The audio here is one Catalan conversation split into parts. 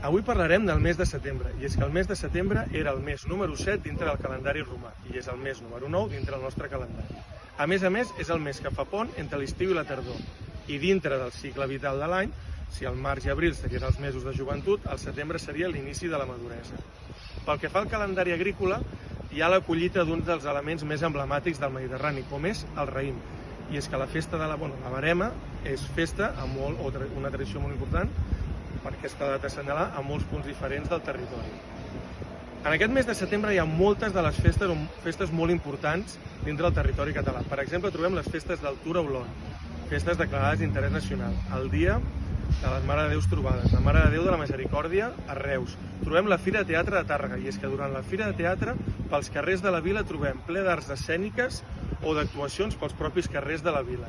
Avui parlarem del mes de setembre, i és que el mes de setembre era el mes número 7 dintre del calendari romà, i és el mes número 9 dintre del nostre calendari. A més, és el mes que fa pont entre l'estiu i la tardor, i dintre del cicle vital de l'any, si el març i abril serien els mesos de joventut, el setembre seria l'inici de la maduresa. Pel que fa al calendari agrícola, hi ha la collita d'un dels elements més emblemàtics del Mediterrani, com és el raïm. I és que la festa de la verema és festa, una tradició molt important, per aquesta data assenyalar, a molts punts diferents del territori. En aquest mes de setembre hi ha moltes de les festes molt importants dintre del territori català. Per exemple, trobem les festes del Tour a Olot, festes declarades d'interès nacional, el Dia de les Mare de Déus Trobades, la Mare de Déu de la Misericòrdia a Reus. Trobem la Fira de Teatre de Tàrrega, i és que durant la Fira de Teatre, pels carrers de la vila trobem ple d'arts escèniques o d'actuacions pels propis carrers de la vila.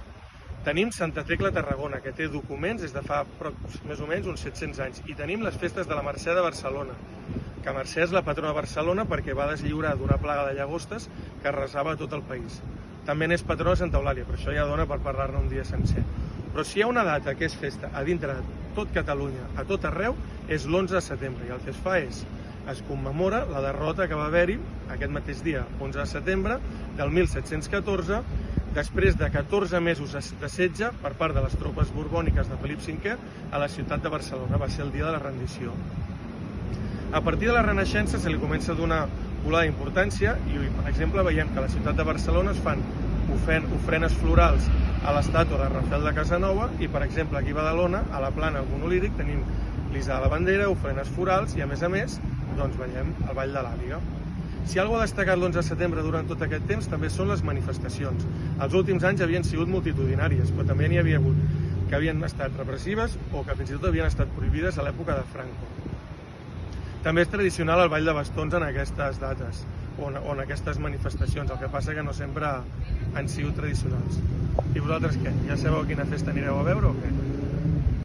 Tenim Santa Tecla a Tarragona, que té documents des de fa més o menys uns 700 anys. I tenim les festes de la Mercè de Barcelona, que Mercè és la patrona de Barcelona perquè va deslliurar d'una plaga de llagostes que arrasava tot el país. També n'és patrona de Santa Eulàlia, però això ja dona per parlar-ne un dia sencer. Però si hi ha una data que és festa a dintre de tot Catalunya, a tot arreu, és l'11 de setembre. I el que es fa es commemora la derrota que va haver-hi aquest mateix dia, 11 de setembre del 1714, després de 14 mesos de setge per part de les tropes borbòniques de Felip V a la ciutat de Barcelona. Va ser el dia de la rendició. A partir de la Renaixença se li comença a donar volada d'importància i, per exemple, veiem que a la ciutat de Barcelona es fan ofrenes florals a l'estàtua de Rafael de Casanova i, per exemple, aquí a Badalona, a la plana del Monolític, tenim l'Isa de la Bandera, ofrenes florals i, a més, veiem el Ball de l'Àliga. Si alguna cosa ha destacat l'11 de setembre durant tot aquest temps també són les manifestacions. Els últims anys havien sigut multitudinàries, però també n'hi havia hagut que havien estat repressives o que fins i tot havien estat prohibides a l'època de Franco. També és tradicional el ball de bastons en aquestes dates o en aquestes manifestacions, el que passa que no sempre han sigut tradicionals. I vosaltres què? Ja sabeu quina festa anireu a veure o què?